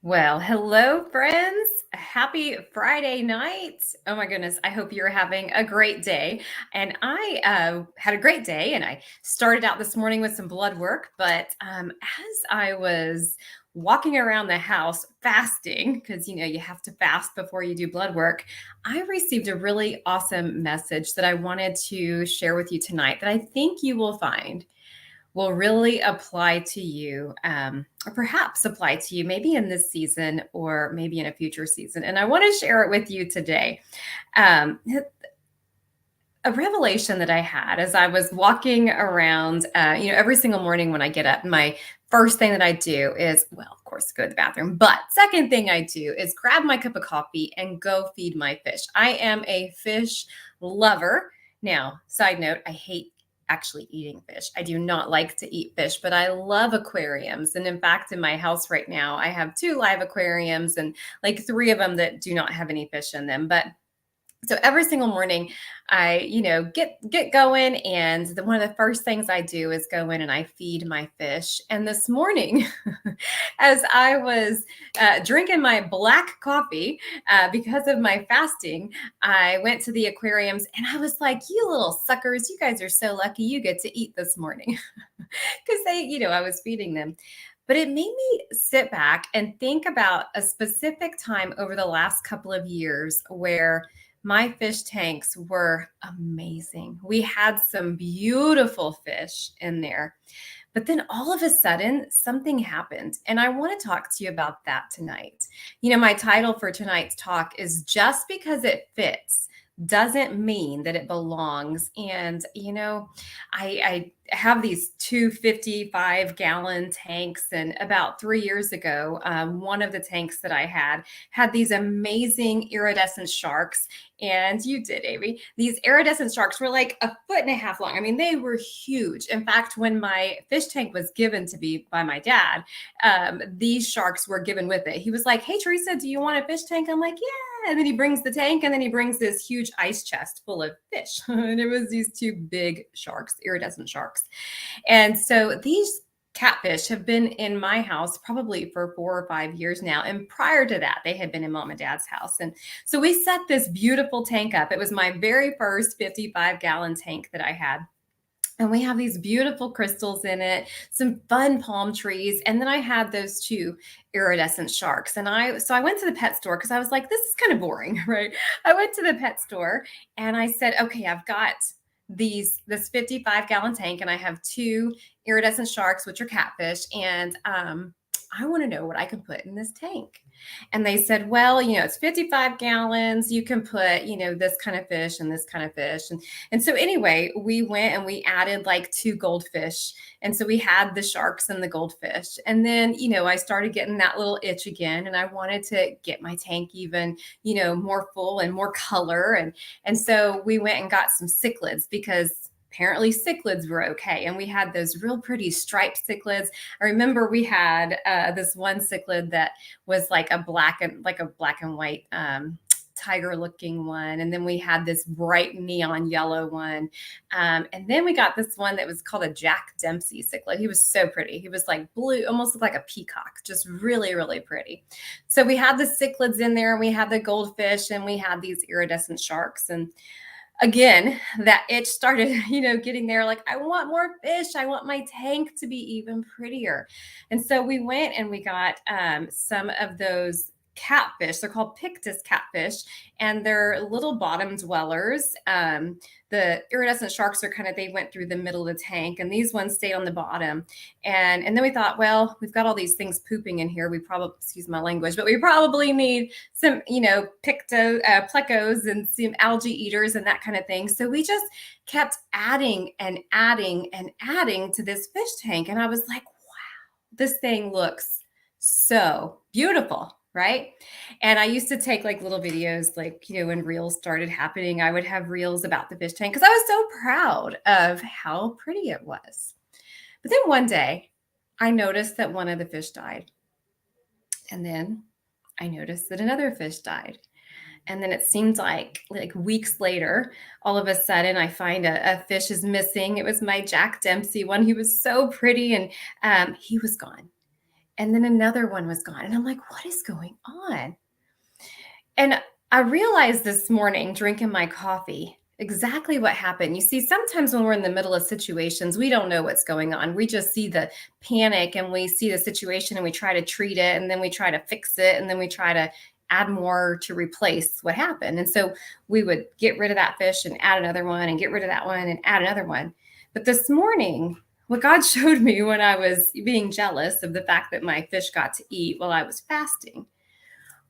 Well, hello, friends. Happy Friday night. Oh my goodness. I hope you're having a great day. And I had a great day and I started out this morning with some blood work. But as I was walking around the house fasting, because you have to fast before you do blood work, I received a really awesome message that I wanted to share with you tonight that I think you will really apply to you, or perhaps apply to you maybe in this season or maybe in a future season. And I want to share it with you today. A revelation that I had as I was walking around, every single morning when I get up, my first thing that I do is, well, of course, go to the bathroom. But second thing I do is grab my cup of coffee and go feed my fish. I am a fish lover. Now, side note, I hate actually eating fish. I do not like to eat fish, but I love aquariums. And in fact, in my house right now, I have 2 live aquariums and like 3 of them that do not have any fish in them. But so every single morning I get going, and one of the first things I do is go in and I feed my fish. And this morning as I was drinking my black coffee because of my fasting, I went to the aquariums and I was like, you little suckers, you guys are so lucky you get to eat this morning. Because I was feeding them. But it made me sit back and think about a specific time over the last couple of years where my fish tanks were amazing. We had some beautiful fish in there. But then all of a sudden, something happened. And I want to talk to you about that tonight. My title for tonight's talk is Just Because It Fits Doesn't Mean That It Belongs. And, I have these 255-gallon tanks. And about 3 years ago, one of the tanks that I had these amazing iridescent sharks. And you did, Amy. These iridescent sharks were like 1.5 feet long. I mean, they were huge. In fact, when my fish tank was given to me by my dad, these sharks were given with it. He was like, "Hey, Teresa, do you want a fish tank?" I'm like, "Yeah." And then he brings the tank, and then he brings this huge ice chest full of fish. And it was these 2 big sharks, iridescent sharks. And so these catfish have been in my house probably for 4 or 5 years now. And prior to that, they had been in mom and dad's house. And so we set this beautiful tank up. It was my very first 55-gallon tank that I had. And we have these beautiful crystals in it, some fun palm trees. And then I had those 2 iridescent sharks. And I went to the pet store because I was like, this is kind of boring, right? I went to the pet store and I said, okay, I've got this 55-gallon tank and I have 2 iridescent sharks, which are catfish. And I want to know what I can put in this tank. And they said, well, it's 55 gallons. You can put, this kind of fish and this kind of fish. And so anyway, we went and we added like 2 goldfish. And so we had the sharks and the goldfish. And then, I started getting that little itch again. And I wanted to get my tank even, more full and more color. And so we went and got some cichlids because apparently cichlids were okay. And we had those real pretty striped cichlids. I remember we had this one cichlid that was like a black and white tiger looking one. And then we had this bright neon yellow one. And then we got this one that was called a Jack Dempsey cichlid. He was so pretty. He was like blue, almost looked like a peacock, just really, really pretty. So we had the cichlids in there and we had the goldfish and we had these iridescent sharks. And again, that itch started, getting there. Like, I want more fish. I want my tank to be even prettier. And so we went and we got some of those catfish. They're called Pictus catfish, and they're little bottom dwellers. The iridescent sharks are they went through the middle of the tank, and these ones stayed on the bottom. And then we thought, well, we've got all these things pooping in here. We probably, excuse my language, but we probably need some, plecos and some algae eaters and that kind of thing. So we just kept adding and adding and adding to this fish tank. And I was like, wow, this thing looks so beautiful. Right. And I used to take like little videos, like, when reels started happening, I would have reels about the fish tank because I was so proud of how pretty it was. But then one day I noticed that one of the fish died. And then I noticed that another fish died. And then it seemed like weeks later, all of a sudden I find a fish is missing. It was my Jack Dempsey one. He was so pretty and he was gone. And then another one was gone. And I'm like, what is going on? And I realized this morning drinking my coffee exactly what happened. You see, sometimes when we're in the middle of situations, we don't know what's going on. We just see the panic and we see the situation and we try to treat it and then we try to fix it and then we try to add more to replace what happened. And so we would get rid of that fish and add another one and get rid of that one and add another one. But this morning, what God showed me when I was being jealous of the fact that my fish got to eat while I was fasting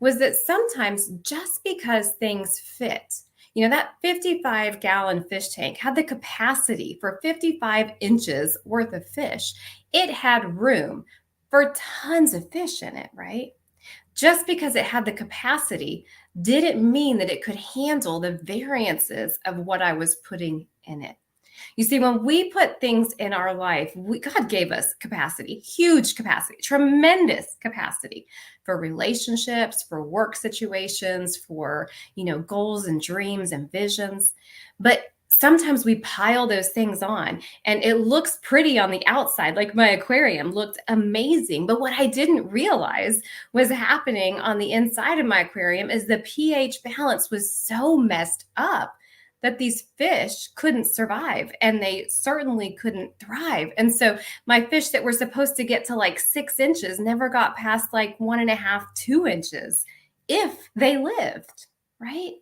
was that sometimes just because things fit, that 55-gallon fish tank had the capacity for 55 inches worth of fish. It had room for tons of fish in it, right? Just because it had the capacity didn't mean that it could handle the variances of what I was putting in it. You see, when we put things in our life, God gave us capacity, huge capacity, tremendous capacity for relationships, for work situations, for, goals and dreams and visions. But sometimes we pile those things on and it looks pretty on the outside, like my aquarium looked amazing. But what I didn't realize was happening on the inside of my aquarium is the pH balance was so messed up that these fish couldn't survive and they certainly couldn't thrive. And so my fish that were supposed to get to like 6 inches never got past like 1.5, 2 inches if they lived. Right.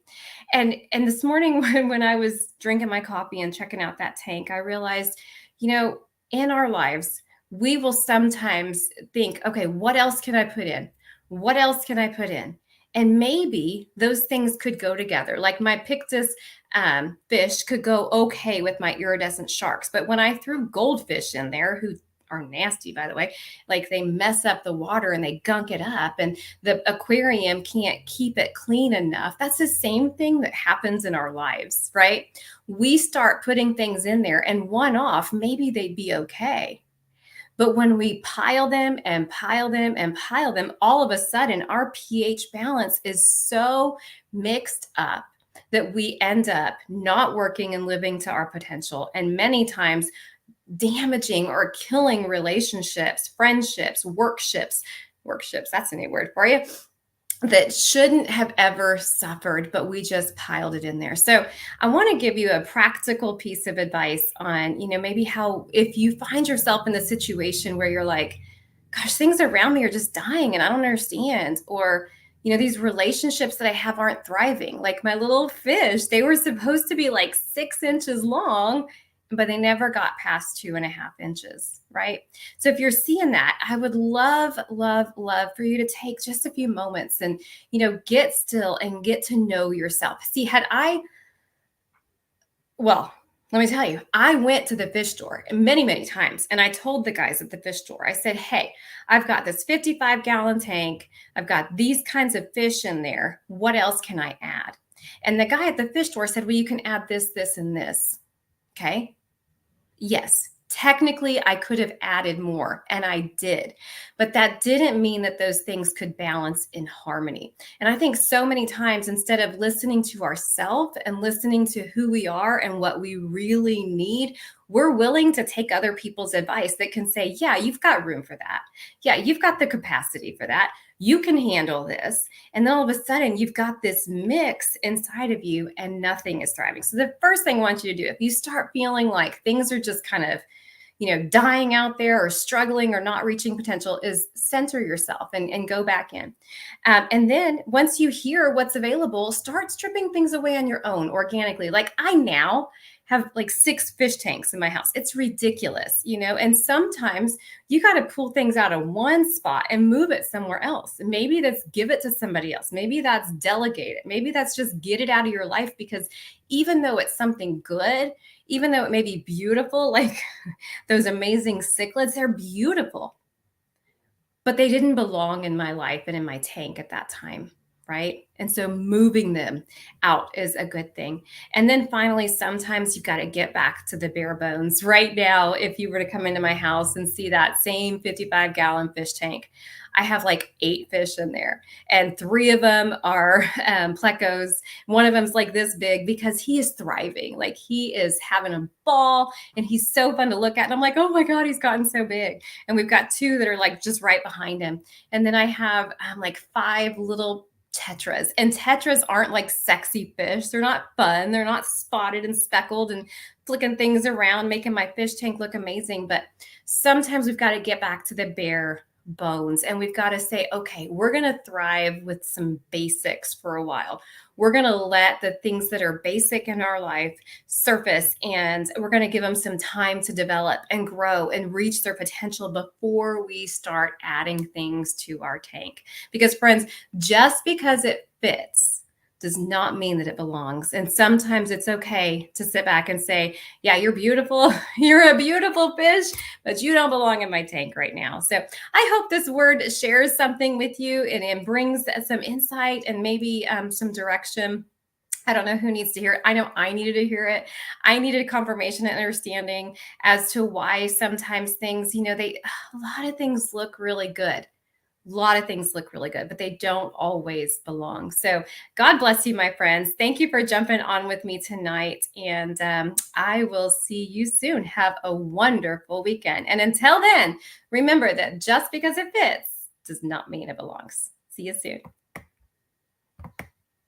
And this morning when I was drinking my coffee and checking out that tank, I realized, in our lives, we will sometimes think, okay, what else can I put in? What else can I put in? And maybe those things could go together. Like my Pictus fish could go okay with my iridescent sharks. But when I threw goldfish in there, who are nasty, by the way, like they mess up the water and they gunk it up and the aquarium can't keep it clean enough. That's the same thing that happens in our lives, right? We start putting things in there and one off, maybe they'd be okay. But when we pile them and pile them and pile them, all of a sudden our pH balance is so mixed up that we end up not working and living to our potential. And many times damaging or killing relationships, friendships, workships, that's a new word for you, that shouldn't have ever suffered, but we just piled it in there. So I want to give you a practical piece of advice on, maybe how, if you find yourself in the situation where you're like, gosh, things around me are just dying and I don't understand, or, these relationships that I have aren't thriving. Like my little fish, they were supposed to be like 6 inches long, but they never got past 2.5 inches, right? So if you're seeing that, I would love, love, love for you to take just a few moments and, get still and get to know yourself. See, let me tell you, I went to the fish store many, many times and I told the guys at the fish store, I said, hey, I've got this 55-gallon tank. I've got these kinds of fish in there. What else can I add? And the guy at the fish store said, well, you can add this, this, and this. Okay. Yes, technically I could have added more and I did, but that didn't mean that those things could balance in harmony. And I think so many times instead of listening to ourselves and listening to who we are and what we really need, we're willing to take other people's advice that can say, yeah, you've got room for that. Yeah, you've got the capacity for that. You can handle this. And then all of a sudden you've got this mix inside of you and nothing is thriving. So the first thing I want you to do, if you start feeling like things are just kind of, dying out there or struggling or not reaching potential, is center yourself and go back in. And then once you hear what's available, start stripping things away on your own organically. Like I now have like 6 fish tanks in my house. It's ridiculous, and sometimes you got to pull things out of one spot and move it somewhere else. Maybe that's give it to somebody else. Maybe that's delegate it. Maybe that's just get it out of your life, because even though it's something good, even though it may be beautiful, like those amazing cichlids, they're beautiful, but they didn't belong in my life and in my tank at that time. right? And so moving them out is a good thing. And then finally, sometimes you've got to get back to the bare bones. Right now, if you were to come into my house and see that same 55-gallon fish tank, I have like 8 fish in there, and 3 of them are plecos. One of them's like this big because he is thriving. Like he is having a ball and he's so fun to look at. And I'm like, oh my God, he's gotten so big. And we've got 2 that are like just right behind him. And then I have like 5 little tetras, and tetras aren't like sexy fish. They're not fun. They're not spotted and speckled and flicking things around, making my fish tank look amazing. But sometimes we've got to get back to the bare bones and we've got to say, okay, we're going to thrive with some basics for a while. We're going to let the things that are basic in our life surface, and we're going to give them some time to develop and grow and reach their potential before we start adding things to our tank. Because friends, just because it fits does not mean that it belongs. And sometimes it's okay to sit back and say, yeah, you're beautiful. You're a beautiful fish, but you don't belong in my tank right now. So I hope this word shares something with you and it brings some insight and maybe some direction. I don't know who needs to hear it. I know I needed to hear it. I needed confirmation and understanding as to why sometimes things, a lot of things look really good. A lot of things look really good, but they don't always belong. So God bless you, my friends. Thank you for jumping on with me tonight. And I will see you soon. Have a wonderful weekend. And until then, remember that just because it fits does not mean it belongs. See you soon.